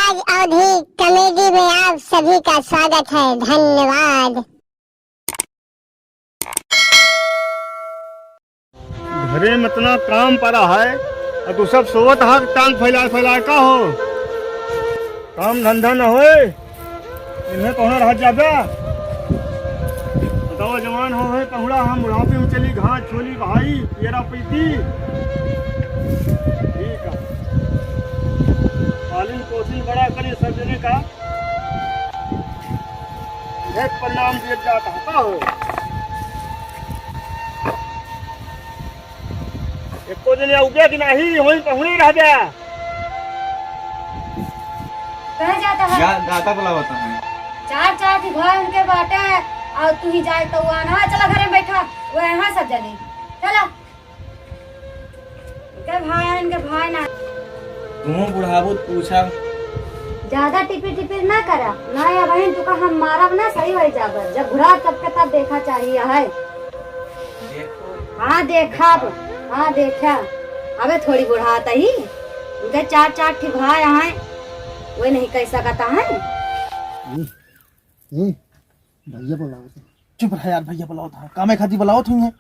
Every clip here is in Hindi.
राज अवधि कॉमेडी में आप सभी का स्वागत है। धन्यवाद। घरे में इतना काम पड़ा है और तू सब सोवत हा टांग फैला फैला का हो। काम धंधा न होए इन्हें कौन रह जाबे। बताओ जवान हो है पहुड़ा हम बुढ़ापे में चली घास छोली भाई पेरा पीती ठीक है। पालन पोषण बड़ा करे सब जने का यह परिणाम दिया जाता है का हो। एको दिन उगे कि नहीं वहीं पहुँच रह गया। कह जाता है दादा बुला होता है चार चार थी घर उनके बाटे और तू ही जाए तो आना चला घरे में बैठा वो यहाँ सब जने चला इनके भाई ना तू बुढ़ाबू पूछा ज्यादा टिपिर टिपिर ना करा ना या बहन तू का हम मारब ना सही हो जाकर जब बुढ़ा तब के तब देखा चाहिए है। हाँ देखा हाँ देखा अबे थोड़ी बुढ़ाता ही उनके चार चार थी भाई यहाँ वो नहीं कह सकता है। भैया बुलाओ चुप रहा यार भैया बुलाओ था कामे खाती बुलाओ तुम है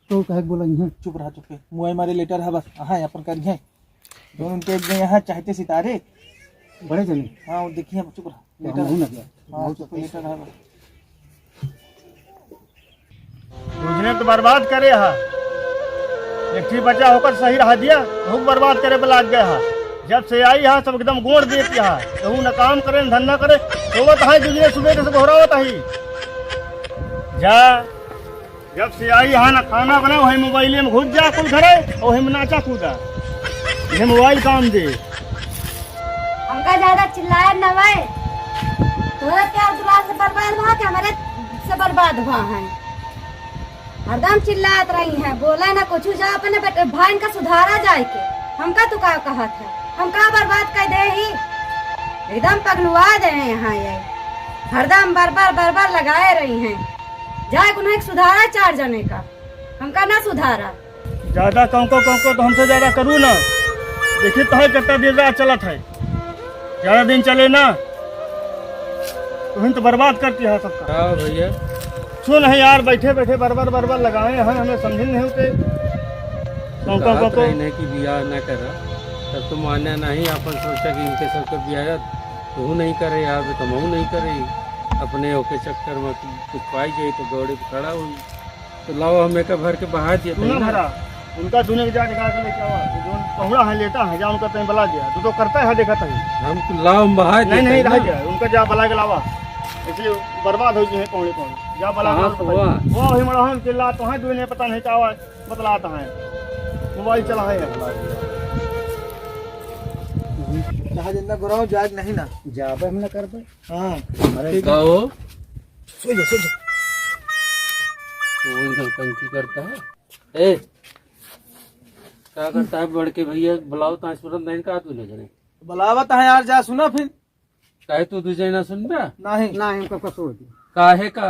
तो कहे बोला है चुप रहा चुप मुआई मारे लेटर है बस हाँ अपन कर हैं दोनों उनके एक यहाँ चाहते सितारे बड़े जने हाँ वो देखिए चुप रहा लेटर नहीं लग हाँ चुप लेटर है बस तुझने तो बर्बाद करे हा एक ठीक बचा होकर सही रहा दिया भूख बर्बाद करे पे लाग गया हा। जब से आई हा सब एकदम गोड़ देती हा कहूँ न काम करे न धंधा करे सोवत है दुनिया सुबह के सब घोरावत है जा जब से आई हा ना खाना बना वही मोबाइल में घुस जा कुल घरे और वही में नाचा कूदा ये मोबाइल काम दे। हमका ज्यादा चिल्लाया न भाई तो क्या दुआ से बर्बाद हुआ क्या हमारे से बर्बाद हुआ है हरदम चिल्लात रही है बोला ना कुछ जा अपने बेटे भाई का सुधारा जाए के हमका तो का कहा था हमका बर्बाद कर दे ही एकदम पगलुआ दे हैं यहाँ ये हरदम बरबर लगाए रही हैं जाए उन्हें सुधारा चार जने का हमका ना सुधारा ज्यादा कौको तो हमसे ज्यादा करूँ ना देखिए तो है कितना देर रात चलत है ज्यादा दिन चले ना तो बर्बाद करती है सबका। भैया सुन है यार बैठे बैठे बरबर लगाए हैं हमें समझ नहीं होते नहीं कि बियाह न करा तब तो मान्या नहीं अपन सोचा कि इनके सबके बियाह तू नहीं करे यार तो मैं नहीं करे अपने ओके चक्कर में कुछ पाई जाए तो दौड़े खड़ा हुई तो लाओ हमें का भर के बहा दिया भरा उनका दुनिया जा निकाल के लेके आवा जो पहुड़ा है लेता है जा उनका तय बला दिया तो करता है देखा था हम तो लाओ बहा नहीं रह गया उनका जा बला के लावा इसलिए बर्बाद हो गए पौड़े जा बला वो ही मरा हम चिल्ला तो है दुनिया पता नहीं क्या बतलाता है मोबाइल चला है जहाँ जिंदा गुराओ जाग नहीं ना जाबे हम ना करबे। हाँ अरे कहो सो जा वो कंकी करता है ए क्या करता है बढ़ के भैया बुलाओ तो तुरंत नहीं कहा तू ले जाने बुलावत है यार जा सुना फिर काहे तू तुझे ना सुन रहा नहीं ना हमको कसो काहे का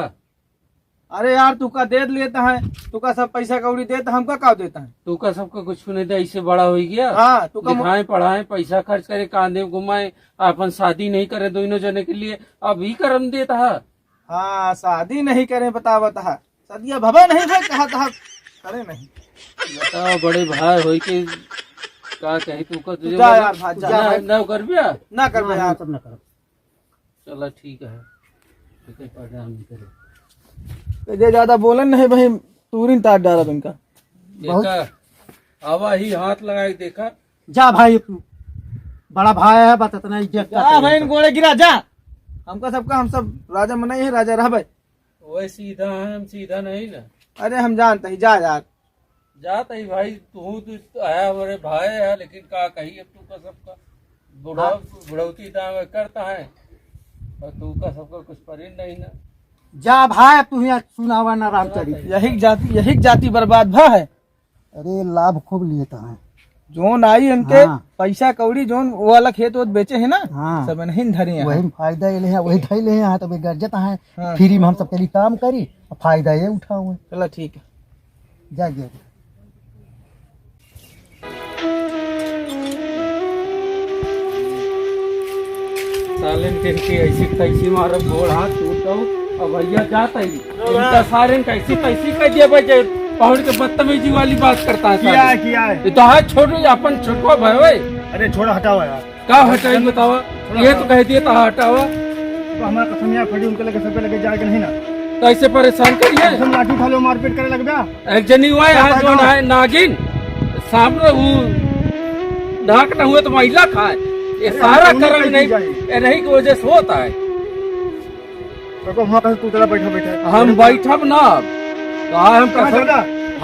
अरे यार तू का दे लेता है तू का सब पैसा कौड़ी देता हमका का देता है तू का सबका कुछ नहीं था इससे बड़ा हो गया। हाँ तू का लिखाए पढ़ाए पैसा खर्च करे कांधे घुमाए अपन शादी नहीं करे दोनों जने के लिए अभी करम देता है। हाँ शादी नहीं करे बतावत है सदिया भवा नहीं भाई कहा था करे नहीं बताओ बड़े भाई हो के का कही तू का तुझे जा यार भाई जा ना कर बिया ना कर भाई यार सब ना करो चला ठीक है पढ़ा नहीं करे ये ज्यादा बोलन नहीं भाई तूरी तार डाला इनका देखा आवा ही हाथ लगा के देखा जा भाई बड़ा भाई है बात इतना इज्जत जा भाई इन गोड़े गिरा जा हमका सबका हम सब राजा मनाई है राजा रह भाई वो सीधा है हम सीधा नहीं ना अरे हम जानते ही जा यार जाता ही भाई तू आया हमारे भाई है लेकिन का कही अब तू का सबका बुढ़ौती करता है और तू का सबका कुछ परिन नहीं ना जा भाई तू यहाँ सुनावा ना रामचरित यही जाति बर्बाद भा है। अरे लाभ खूब लेता है जोन आई उनके हाँ। पैसा कौड़ी जोन वो वाला खेत वो बेचे है ना हाँ। सब नहीं धरी है वही फायदा ये है वही धैले हैं तो गर्जत है हाँ। फ्री में हम सब पहले काम करी फायदा ये उठाओ चलो ठीक है जा सालन के ऐसी कैसी मारो गोड़ हाथ टूटो और भैया जाता ही इनका सारे कैसी कैसी कह दिया भाई पहाड़ के बदतमीजी वाली बात करता है किया है किया है। ये तो हाथ छोड़ो अपन छोटवा भाई अरे छोड़ा हटाओ यार। क्या हटाई बतावा ये तो कह दिया था हटावा तो हमारा कसमिया खड़ी उनके लगे सब लगे जाएगा नहीं ना। तो ऐसे परेशान करिए हम लाठी उठा लो मारपीट करे लग गया। एक जनी हुआ है जो है नागिन सामने वो नाक न हुए तो महिला खाए ये सारा कर्म नहीं की वजह से होता है। तो वहाँ पर तू तेरा बैठा बैठा हम बैठब ना तो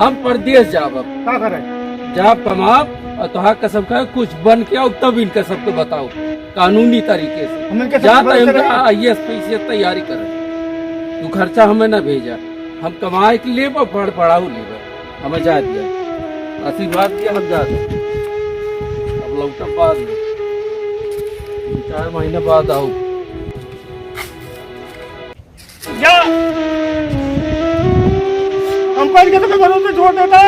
हम परदेश जाब क्या करे जाब कमाब और तुहार कसम का कुछ बन के आओ तब इनका सबको बताओ कानूनी तरीके से जाता है IAS PCS तैयारी करे तू खर्चा हमें न भेजा हम कमाए के लिए पढ़ाऊ ले हमें जा दिया आशीर्वाद दिया हम जा दे अब लौटा बाद में 4 महीने बाद आओ जा हम पढ़ के तो भरोसे छोड़ देता।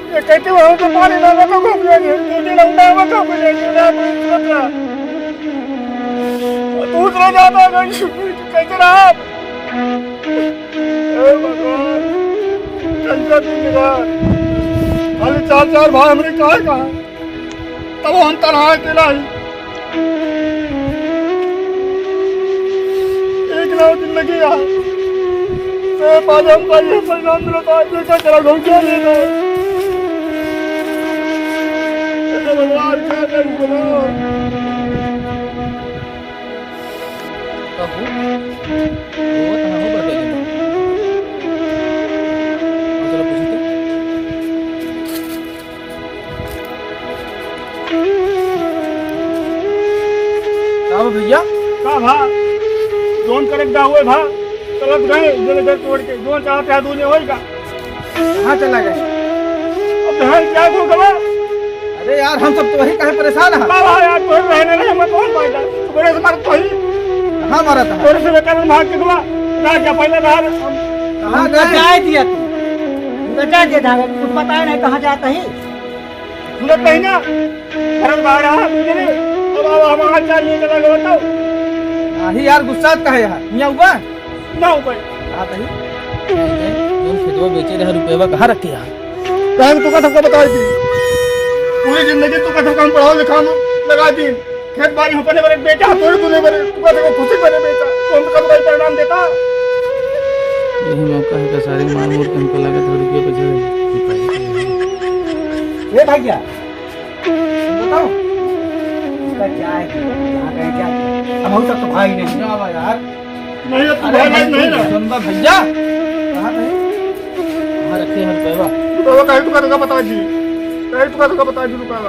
ये कहते हुए तो पानी लगा तो घूम लेंगे लौटा हुआ तो मिले दूसरा जाता कैसे रहा आप कैसा दिन लगा खाली 4 भाई हमने कहा तब हम तनहा अकेला ही जिंदगी हम परिणाम मिला था चला घूम क्या लेना भगवान भैया का भा जोन करेक्ट हुए भा चलत गए जो घर तोड़ के जोन चाहते हैं दूने होएगा कहाँ चला गए? अब धान क्या को गवा। अरे यार हम सब तो वही कहे परेशान है। बाबा यार तो रहने नहीं मैं कौन पाएगा बड़े से मार तो ही कहाँ मारा था? थोड़े से बेकार भाग के गवा ना क्या पहले बाहर कहाँ क्या दिया तू बचा दे था कुछ बताया नहीं कहाँ जाता है सुनत नहीं ना घर बाहर आ तुझे अब हमारा चाहिए चला गया बताओ आही यार गुस्सा का है यार यहाँ हुआ ना ऊपर आता ही तुम खेतवा बेचे रहे रुपया कहाँ रखे यार टाइम तू का सबको बता दी पूरी जिंदगी तू का सब काम पढ़ाओ लिखा लगा दी खेत बाड़ी में पने मेरे बेटा थोड़ी तूने मेरे तू का सबको खुशी बने बेटा कौन सा कब परिणाम देता यही मौका है सारे मार मोड़ के हमको लगा था रुपये बचे ये भैया बताओ इसका क्या है कहाँ गए क्या अब हम सब तो भाई नहीं यार नहीं तू भाई नहीं ना सुनबा भैया कहाँ गए कहाँ रखे हैं रुपया तो कहीं तू का बता दी कहीं तू का बता दी रुपया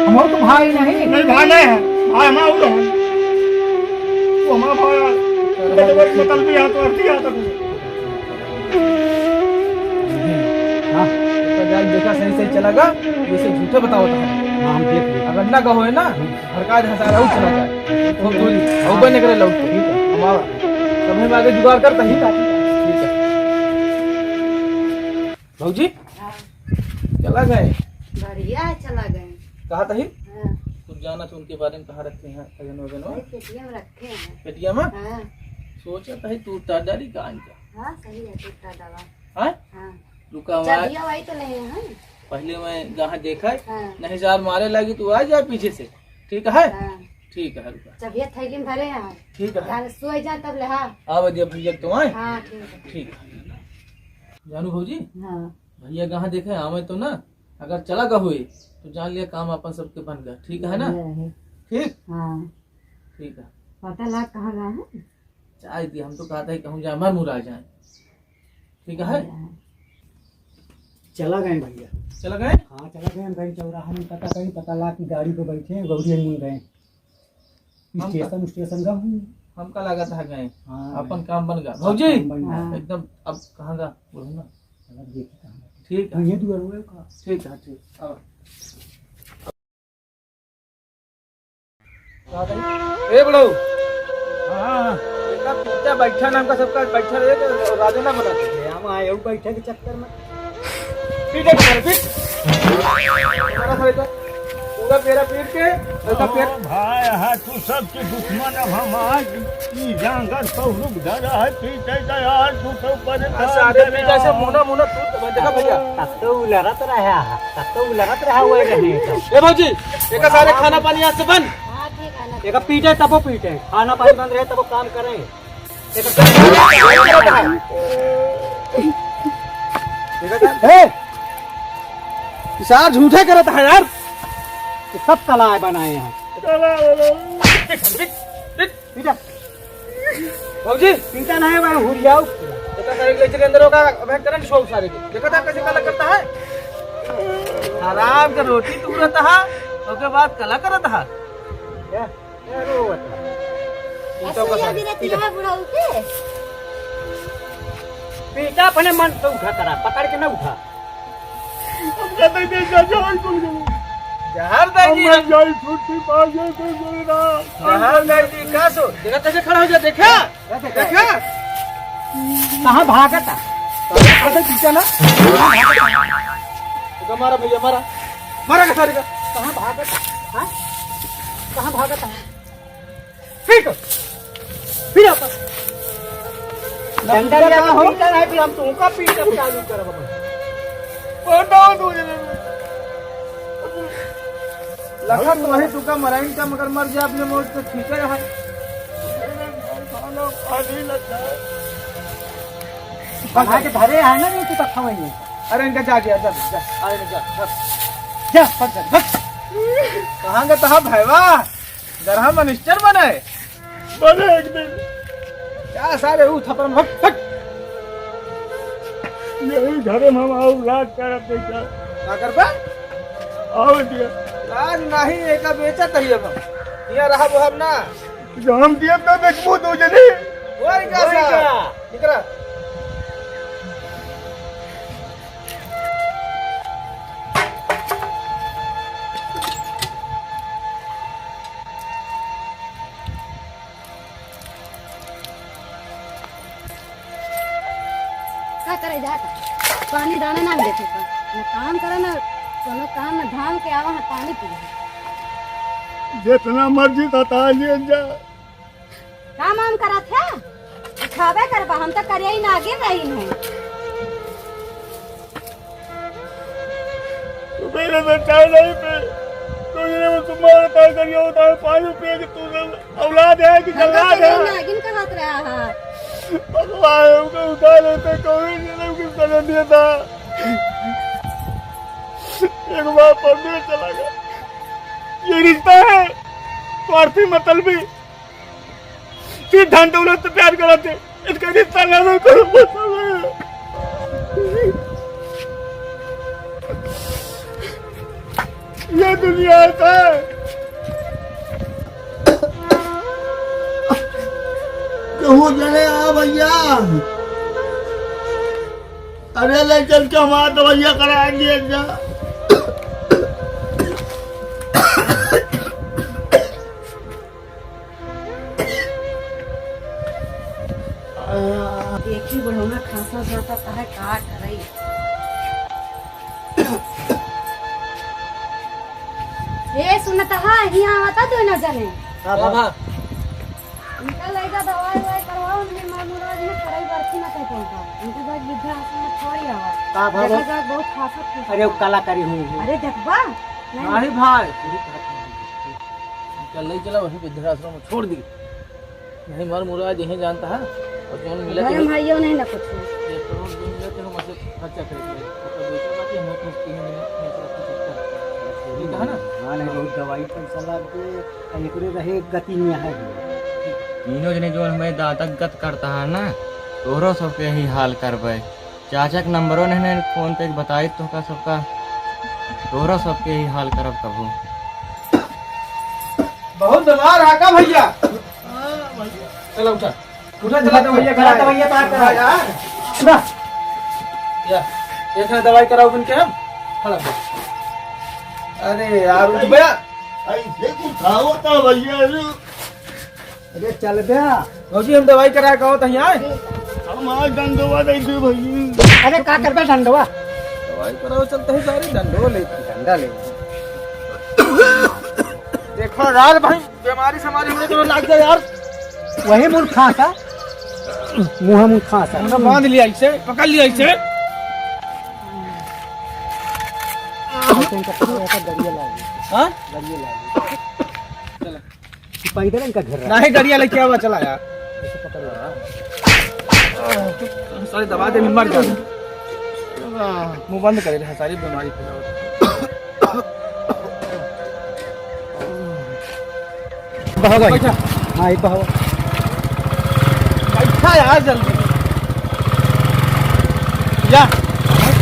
हम तो भाई नहीं नहीं भाई नहीं है भाई हमारा उधर है वो हमारा भाई है मतलब भी यहाँ तो अर्थ आता तुझे हाँ तो जाल देखा सही सही चलागा जैसे झूठे बताओ था हम देख ले अगर ना कहो है ना हरका हसारा उठ चला जाए तो बोली हो बने करे लौट ठीक है हमारा तब हम आगे जुगाड़ करता ही था ठीक है भौजी चला गए बढ़िया है, चला गए। कहा था ही हाँ, तुम जाना तो उनके बारे में कहा रखे हैं अजन वजन भाई पेटिया में रखे हैं। पेटिया में हाँ सोचा था ही तू तादारी कहाँ का हाँ सही है टूटा दवा। हाँ हाँ रुका चाबिया वही तो नहीं है। पहले मैं जहाँ देखा हाँ नहीं जार मारे लगी तू आ जा पीछे से ठीक है हाँ ठीक है रुका चाबिया थैली में भरे हैं। ठीक है ध्यान से सोई जा तब ले। हाँ आ दिया भैया तुम आए हाँ ठीक है। ठीक है जानू भौजी हाँ भैया कहाँ देखे आवे तो ना अगर चला गा हुई तो जान लिया काम अपन सबके बन गया ठीक है ना ठीक हाँ ठीक है पता लगा कहाँ गए हैं। चाय दी हम तो कहते हैं कहूँ जाए मर मुरा जाए ठीक है चला गए भैया चला गए हाँ चला गए हम कहीं चौराहा में पता ला की गाड़ी पे बैठे हैं गौरी मुन गए स्टेशन का हूँ हमका लगा था गए हाँ अपन काम बन गया भौजी हाँ। एकदम अब कहाँ गा बोलो ना देखिए ठीक है ये दुआ हुए का ठीक है ठीक अब ए बड़ो हाँ बेटा पिता बैठा नाम का सबका बैठा रहे तो राजू ना बना हम आए बैठे के चक्कर में ठीक है फिर हमारा सारे का पूरा पेरा पीट के ऐसा पेट भाई हाँ तू सबके दुश्मन अब हम आज ई जांगर सौरुक धर है पीटे यार तू सब पर सारे पीटा से मुना मुना तू देखा भैया तब तो उलरत रहा हुआ रहे ए भौजी एक सारे खाना पानी आज से बंद हाँ ठीक है ना एक पीटे तब पीटे खाना पानी बंद रहे तब काम करें सार झूठे करता है यार सब कलाएं बनाए हैं भौजी पीटा नहीं भाई हुल जाओ देखा सारे के लेकर अंदर होगा अब करंट शो सारे के देखा था कैसे कला करता है आराम का रोटी तू रहता है उसके बाद कला करता है ऐसे ही अभी रहती है बुढ़ा उठे पीटा अपने मन से उठा करा पकड़ के ना उठा जहर दाई जाई छुट्टी पा गई तो मेरा जहर दाई का सो देखा कैसे खड़ा हो जा देखा देखा कहाँ भागता अरे पीछा ना तो मारा भैया मारा मारा का सारे का कहाँ भागता हाँ कहाँ भागता ठीक फिर आता डंडा लिया हो पीटा नहीं फिर हम तुमका पीटा चालू करब ओ नो दो लखन तो वही तुका मराइन का मगर मर जा अपने मौत से ठीक है बना के धरे है ना नहीं तो तक खवाएंगे अरे इनका जा गया जा जा आए जा जा फट जा कहाँ का तहा भैवा गरहा मिनिस्टर बने बने एक दिन क्या सारे ऊ थपन हट हट यही घर में हम आओ रात करते क्या क्या कर बे आओ दिया आज नहीं एक बेचा तही अब ये रहा वो हम ना जो हम दिए तो देखबो दो जने वही का सा निकरा क्या करे जाता पानी दाना ना देते न काम करे ना कोनो काम में धाम के आवा है पानी पी जितना मर्जी बता लिए जा काम वाम करा थे खावे करबा हम तो करे ही ना आगे रही है मेरे से चाय नहीं पे तो ये तुम्हारा तार करियो होता है पानी पिए कि तू औलाद है कि हम तो जल्लाद करे है ही ना आगे कहत रहा है भगवान को उठा लेते कोई नहीं किस तरह दिया था एक बार पढ़ने चला गया ये रिश्ता है स्वार्थी मतलबी फिर धन दौलत से प्यार कराते इसका रिश्ता ना करो ये दुनिया है कहूँ जने आ भैया अरे ले चल के हमारा दवाइया करा दिए जा एक ही बढ़ोना खासा जाता है का करे ये सुनता है यहाँ आता तो ना जाने बाबा निकल आएगा दवाई ववाई करवाओ उन्हें मामूराज में कराई बरसी ना कह पहुंचा उनके बाद वृद्धाश्रम में थोड़ी आवा का भाव देखा जाए बहुत खासा अरे वो कलाकारी हुई अरे देखबा नहीं भाई चल नहीं चला वहीं वृद्धाश्रम में छोड़ दी नहीं मर मुराद यहीं जानता है और जो मिला घर में भाइयों नहीं ना कुछ 1 करोड़ जो मिला तो हम ऐसे खर्चा करेंगे तो बेटा बात ये हम कुछ 3 महीने में ठीक है ना हाँ नहीं बहुत दवाई पैसा लग के एकरे रहे गति में है तीनों जने जो हमें दादा गत करता है ना तोहरो सबके यही हाल करबे चाचा के नंबरों ने फोन पे बताई तो का सबका तोहरो सबके यही हाल करब कबू बहुत दबार आका भैया चलो उठा उठा चला दवाइया करा दवाइया पार करा यार या एक है दवाई कराओ उनके हम खड़ा अरे यार उठ भैया ऐसे उठाओ तो भैया अरे चल बे भौजी हम दवाई कराए कहो तो यहाँ आए हम आज दंडवा दे दे भैया अरे का करबे डंडवा दवाई कराओ चलते ही सारी डंडो ले डंडा ले देखो यार भाई बीमारी से हमारी हमने लाग जाए यार। वही मुंह खासा मुंह मुंह खासा हमने बांध लिया इसे, पकड़ लिया इसे। हाँ पैदल इनका घर रहा नहीं डरिया लेके आवा चला यार। सारी दवा दे मर जा। मुंह बंद करे रहा सारी बीमारी फैलाओ। बहावा बैठा हाँ एक बहावा बैठा यार जल्दी या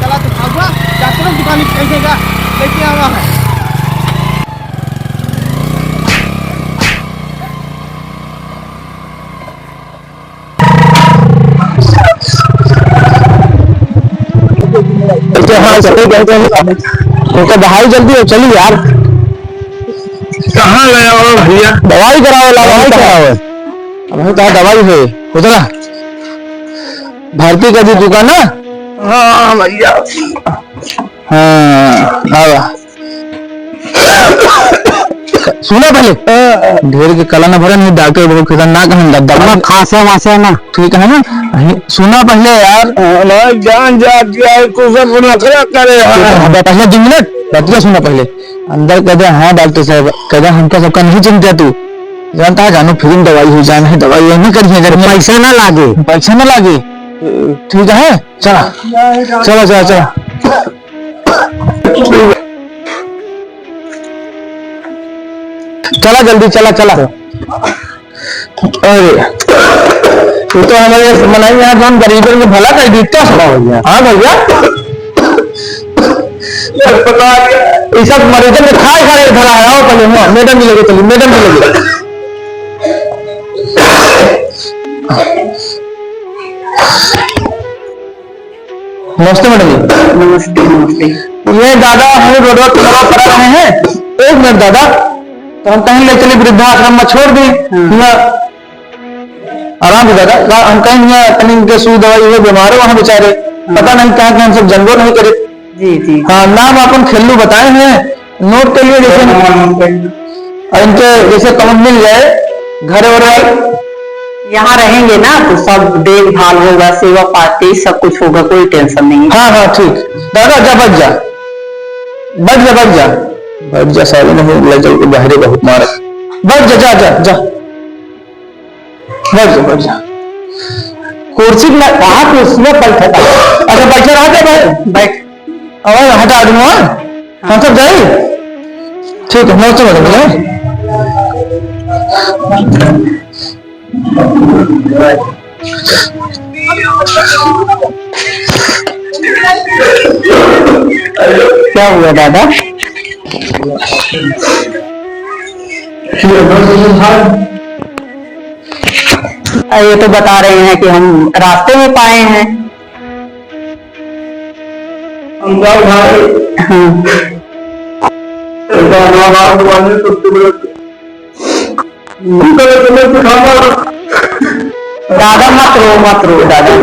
चला तो खाऊंगा जाते ना दुकान कैसे का लेके आवा है। हाँ चले गए तो दवाई जल्दी हो चली यार। कहाँ गया हो भैया? दवाई कराओ दवाई कराओ। अब कहा दवाई है उधर भारती का भी दुकान है। हाँ भैया हाँ सुना पहले ढेर के कला न भरे नहीं डॉक्टर बहुत खतरनाक है दवा खांसे वासे ना ठीक है ना। सुना पहले यार जान जाती है करे पहले 2 मिनट बतिया सुना पहले अंदर कहते हाँ डॉक्टर साहब कहते हमका सबका नहीं चिंता तू जानता है जानो फिल्म दवाई हो जाना है दवाई नहीं करिए अगर पैसा ना लागे ठीक है चला चला चला चला चला जल्दी चला चला। अरे तू तो हमारे मनाई यहाँ जो हम गरीबों को भला कर देते हैं। हाँ भैया ये सब मरीजों में खाए भला है। आओ पहले मैडम मिलेगी चलिए मैडम मिलेगी। नमस्ते मैडम जी। नमस्ते। ये दादा हमें रोड पर करा रहे हैं। 1 मिनट दादा तो हम कहीं ले चले वृद्धाश्रम में छोड़ दी आराम से दादा हम कहीं कहीं के सुई दवाई हुए बीमार हो वहाँ बेचारे पता नहीं कहाँ हम सब जनगो नहीं करे। जी हाँ नाम अपन खेलू बताए हैं नोट के लिए जैसे और इनके जैसे कम मिल जाए घर और यहाँ रहेंगे ना तो सब देखभाल होगा सेवा पाती सब कुछ होगा कोई टेंशन नहीं। हाँ ठीक दादा जा बच जा सारे नहीं ले चल के बाहर बहुत मारे बच जा बच जा कुर्सी में कहा कुर्सी में बैठा था। अच्छा बैठे रहते भाई बैठ और हटा दूंगा हम सब जाए ठीक है नमस्ते मैडम। क्या हुआ दादा? ये तो बता रहे हैं कि हम रास्ते में पाए हैं। दादा मत रो दादा।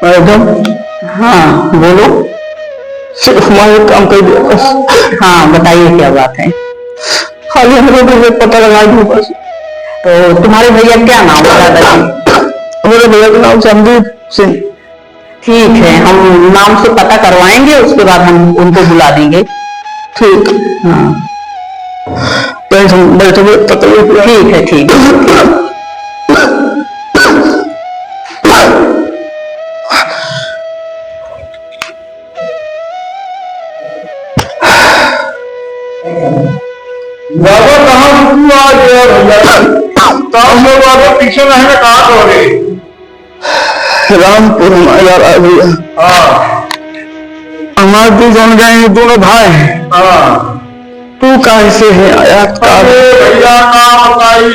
मैडम हाँ बोलो। सिर्फ हमारे काम कर दिया बस। हाँ बताइए क्या बात है? खाली हमें पता लगा दो बस। तो तुम्हारे भैया क्या नाम है दादाजी? मेरे भैया का नाम संदीप सिंह। ठीक है हम नाम से पता करवाएंगे उसके बाद हम उनको बुला देंगे। ठीक हाँ बैठे ठीक है ठीक है। बाबा कहाँ भैया बाबा पीछे रहने कहा हो रही रामपुर यार भैया। हाँ हमारे 2 जन गए हैं दोनों भाई। हाँ तू कैसे है आया भैया काम बताई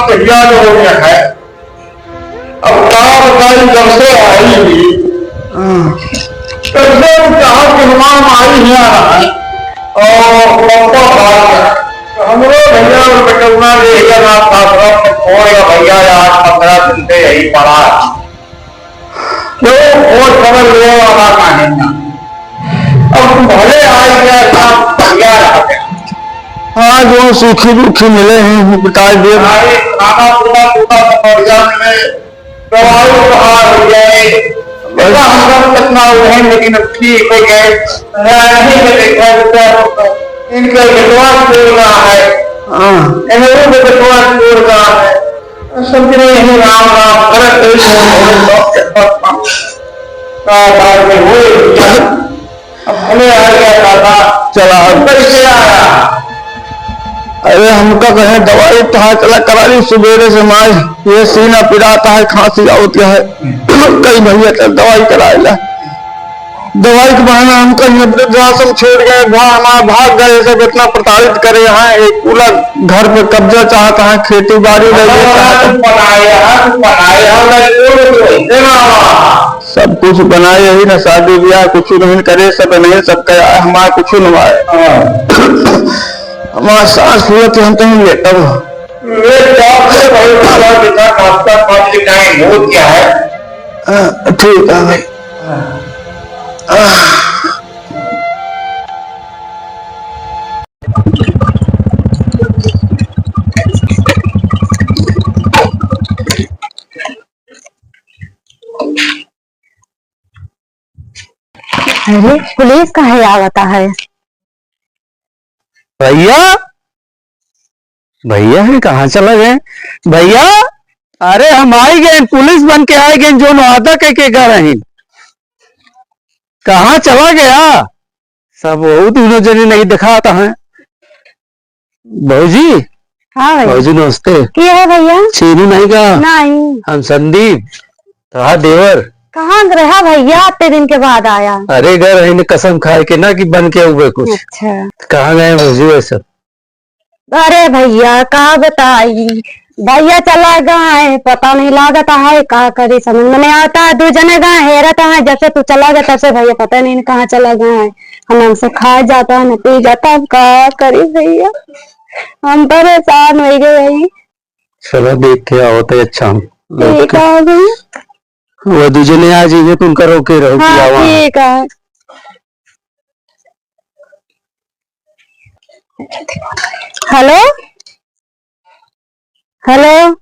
भैया जो हो गया है। अब काम बताई जब से आई हुई तब से कहा कि हमारा माई नहीं आ रहा है और पापा बात हमरो भैया और बेटुआ देगा रात और भैया आज 15 दिन से यही पड़ा तो और खबर ले वाला कहानी ना अब भले आ गया भैया हाँ जो सूखी रूखी मिले हैं बता दे खाना पूरा पूरा बढ़िया में दवाई बाहर हो जाए ऐसा हम कितना हुए हैं लेकिन अब ठीक हो गए नहीं में देखा इनका विश्वास बोल रहा है इन्होंने भी विश्वास बोल रहा है समझ रहे हैं राम राम करत अब भले आ गया था चला कैसे आया। अरे हमका कहे दवाई तो चला करा ली सुबेरे से माए ये सीना पिराता है खांसी होती है कई भैया तक दवाई कराएला दवाई के बहाना हम कहीं वृद्धाश्रम छोड़ गए वहाँ हमारा भाग गए सब इतना प्रताड़ित करे यहाँ एक पूरा घर पे कब्जा चाहता है खेती बाड़ी सब कुछ बनाए यही ना शादी ब्याह कुछ नहीं करे सब नहीं सब क्या हमारा कुछ नवाए हमारा सांस हुआ तो हम कहीं लेटा ठीक है भाई अरे पुलिस कहाँ आवता है? भैया भैया है कहाँ चला गए भैया अरे हम आई गए पुलिस बन के आए गए जो वादा के घर रही कहाँ चला गया सब वो दोनों जने नहीं दिखाता है भाजी। हाँ भैया भाजी नमस्ते क्या है भैया? चीनू नहीं का नहीं हम संदीप तो देवर कहाँ रहा भैया इतने दिन के बाद आया? अरे घर रही ने कसम खाए के ना कि बन के हुए कुछ अच्छा कहाँ गए भाजी वे सब? अरे भैया कहा बताई भैया चला गए पता नहीं लागता है का करे समझ में नहीं आता है 2 जने गए हेरता है जब से तू चला गया तब से भैया पता नहीं कहाँ चला गया है हम हमसे खा जाता है न पी जाता है का करी भैया हम परेशान हो गए भाई। चलो देख के आओ तो अच्छा ठीक है भैया वो दूसरे आ जाइए तुम करो के रहो हाँ ठीक है। हेलो हेलो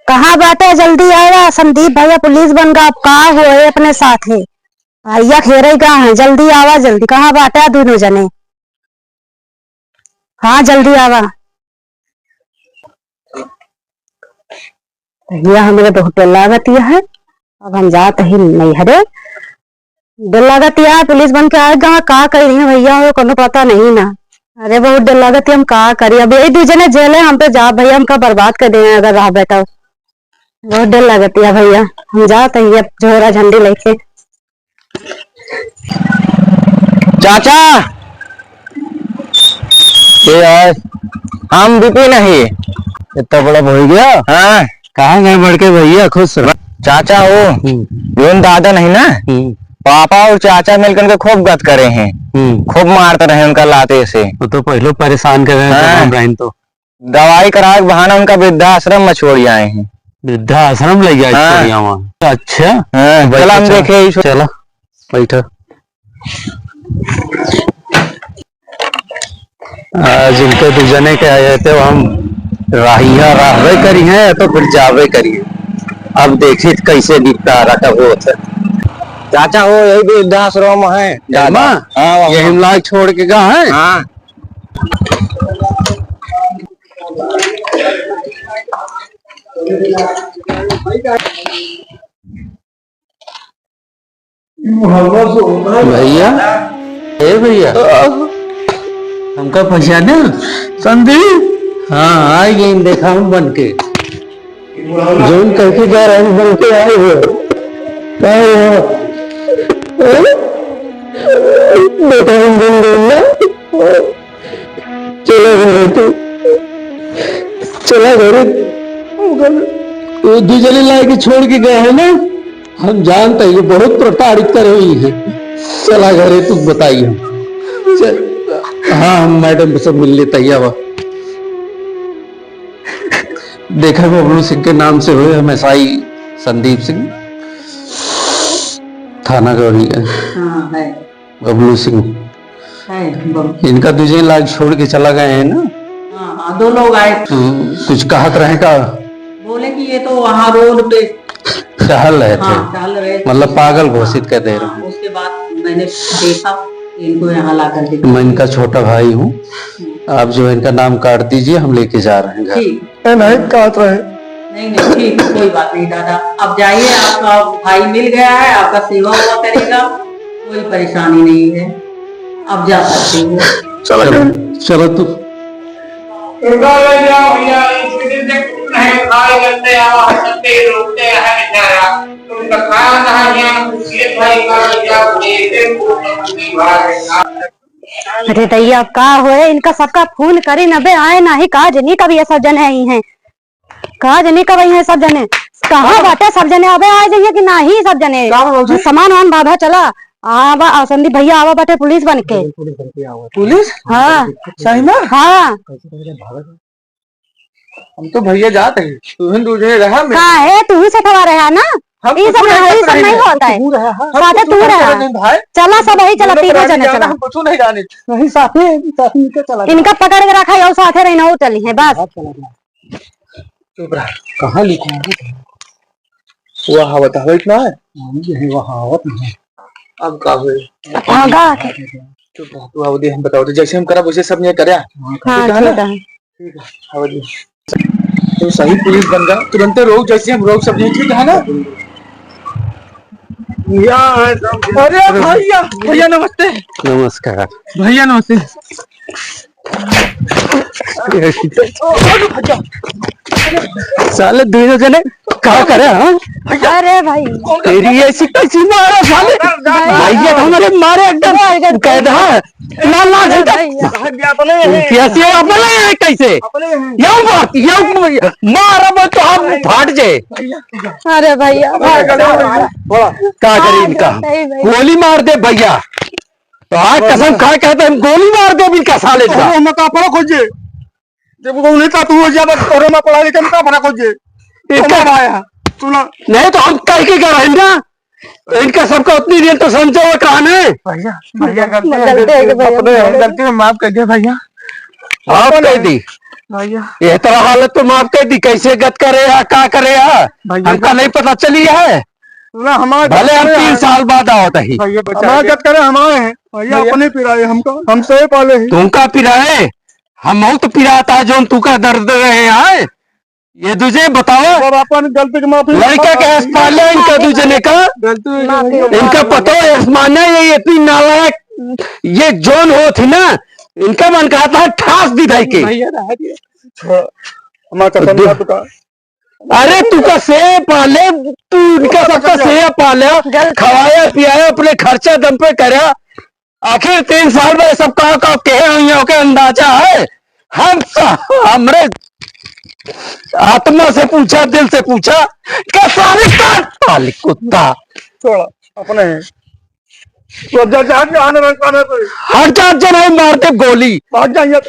कहाँ बाटे जल्दी आएगा संदीप भैया पुलिस बन गया अब कहाँ हुए अपने साथ है भैया खेरे कहाँ है जल्दी आवा जल्दी कहाँ बाटे दोनों जने हाँ जल्दी आवा भैया हमारे बहुत डर लागत है अब हम जाते ही नहीं हरे डर लागत है पुलिस बन के आएगा कहाँ कर रही है भैया वो कोनो पता नहीं ना अरे बहुत डर लागत है हम कहा करिए अब यही दूसरे जेल है हम पे जा भैया हमका बर्बाद कर देंगे अगर रहा बेटा बहुत डर लागत है भैया हम जाते हैं अब झोरा झंडी लेके। चाचा ये यार हम भी नहीं इतना बड़ा हो गया। हाँ कहाँ गए बढ़ के भैया खुश रहो। चाचा वो योन दादा नहीं ना पापा और चाचा मिलकर के खूब गत करे हैं खूब मारते रहे उनका लाते से वो तो पहले परेशान कर रहे हैं तो दवाई करा के बहाना उनका वृद्धाश्रम में छोड़ आए हैं वृद्धाश्रम ले गया अच्छा चला हम देखे चला बैठो आज उनके 2 जने के आए थे हम राहिया रहवे करी है तो फिर जावे करिए अब देखिए कैसे निपटारा का वो होता चाचा हो यही वृद्धाश्रम है हाँ ये हिमलाज छोड़ के गए हैं। हाँ भैया ए भैया हमका पहचाना संदीप हाँ आ गए देखा हम बन के जोन करके जा रहे हैं बन के आए हो बेटा चला घरे तो चला घरे वो दूसरे लाए के छोड़ के गए हैं ना, हम जानते हैं ये बहुत प्रताड़ित कर हुई है। चला घरे तू बताइए। हाँ हम मैडम से मिल लेते हैं। देखा बबलू सिंह के नाम से हुए हम एसआई संदीप सिंह, थाना गौरी है बबलू सिंह। इनका दूसरे लाख छोड़ के चला गए है ना। हाँ, 2 लोग आए। कुछ कहत रहे का? बोले कि ये तो वहाँ रोड पे टहल रहे थे। हाँ, टहल रहे थे। मतलब पागल घोषित कर दे रहे हैं। उसके बाद मैंने देखा इनको यहाँ ला कर दिखा। मैं इनका छोटा भाई हूँ। आप जो इनका नाम काट दीजिए, हम लेके जा रहे हैं घर। ठीक नहीं काट रहे। नहीं ठीक है, कोई बात नहीं दादा, अब जाइए, आपका भाई मिल गया है, आपका सेवा हुआ करेगा, कोई परेशानी नहीं है, अब जा सकते हो। चलो तू अरे दैया अब का होए, इनका सबका फोन करे नबे आए ना ही का जनी कभी ये सब जने आई हैं, का जनी कब आई हैं सब जने, कहाँ बाटे सब जने अबे आए जाइए कि नहीं सब जने सामान वान बाधा चला आवा संदीप भैया आवा बाटे पुलिस बन के। पुलिस? हाँ सही में? हाँ हम तो भैया जाते हैं, तुम तुझे रहा मैं का है तू ही सठवा रहा ना, ये सब नहीं होता है, साथे तू रहा चला सब वही चला तीनों जने चला, हम कुछ नहीं जाने। नहीं साथे के चला, इनका पकड़ के रखा है साथे रहना वो चली है बस। चुप रहा, कहाँ लिखा है? वहाँ बताओ इतना है, वहाँ अब का हुए? हाँ गा के चुप रहा, तू आवदे हम बताओ, जैसे हम करा वैसे सब ने करया। हाँ ठीक है ठीक है आवदे, तो सही पुलिस बन गया, तुरंत रोक जैसे हम रोक सब ने, ठीक है ना? अरे भैया, भैया नमस्ते। नमस्कार भैया नमस्ते। साले दोनों जने क्या करे? हाँ अरे भाई तेरी ऐसी कैसी मारा साले, भैया हमारे मारे एकदम कैदा ना ना कैसे अपने कैसे यू बात यू मारा तो हम फाट जाए। अरे भैया क्या करे इनका, गोली मार दे भैया, तो आज कसम खा कहते हम गोली मार दे इनका साले का। हम का पड़ा खोजे जब वो नहीं था तू जब तोरे में पड़ा लेकिन का पड़ा खोजे इनका आया सुना नहीं तो हम कह के कर रहे हैं ना, इनका सबका उतनी देर तो समझो वो कहां है। भैया भैया गलती में माफ कर दिया भैया, माफ कर दी भैया। ये तरह हालत तो माफ कर दी, कैसे गत करे क्या करे हमका नहीं पता चली है। भले हम 3 साल बाद आओ तही हमारा गत करे हमारे हैं भैया, अपने पिराए हमका हमसे पाले हैं। तुमका पिराए हम तो पिराता है जो तू का दर्द रहे हैं। ये तुझे बताओ और अपन गलती की माफी, लड़का के आसमान है इनका दूसरे का इनका पता है आसमान है, ये इतनी नालायक ये जोन हो थी ना, इनका मन कहता है ठास दी भाई के। अरे तू का से पाले, तू इनका सबका से पाले, खवाया पियाया, अपने खर्चा दम पे करा, आखिर 3 साल में सब कहा कहे हुई के अंदाजा है। हम हमरे आत्मा से पूछा, दिल से पूछा क्या सारे पाले कुत्ता छोड़ा अपने हर जात जो नहीं मारते गोली भाग जाइए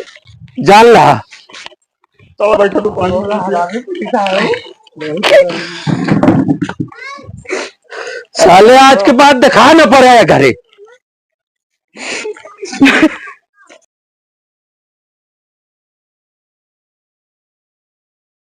जान रहा। चलो बैठो तू पानी साले आज के बाद दिखा न पड़ेगा घरे।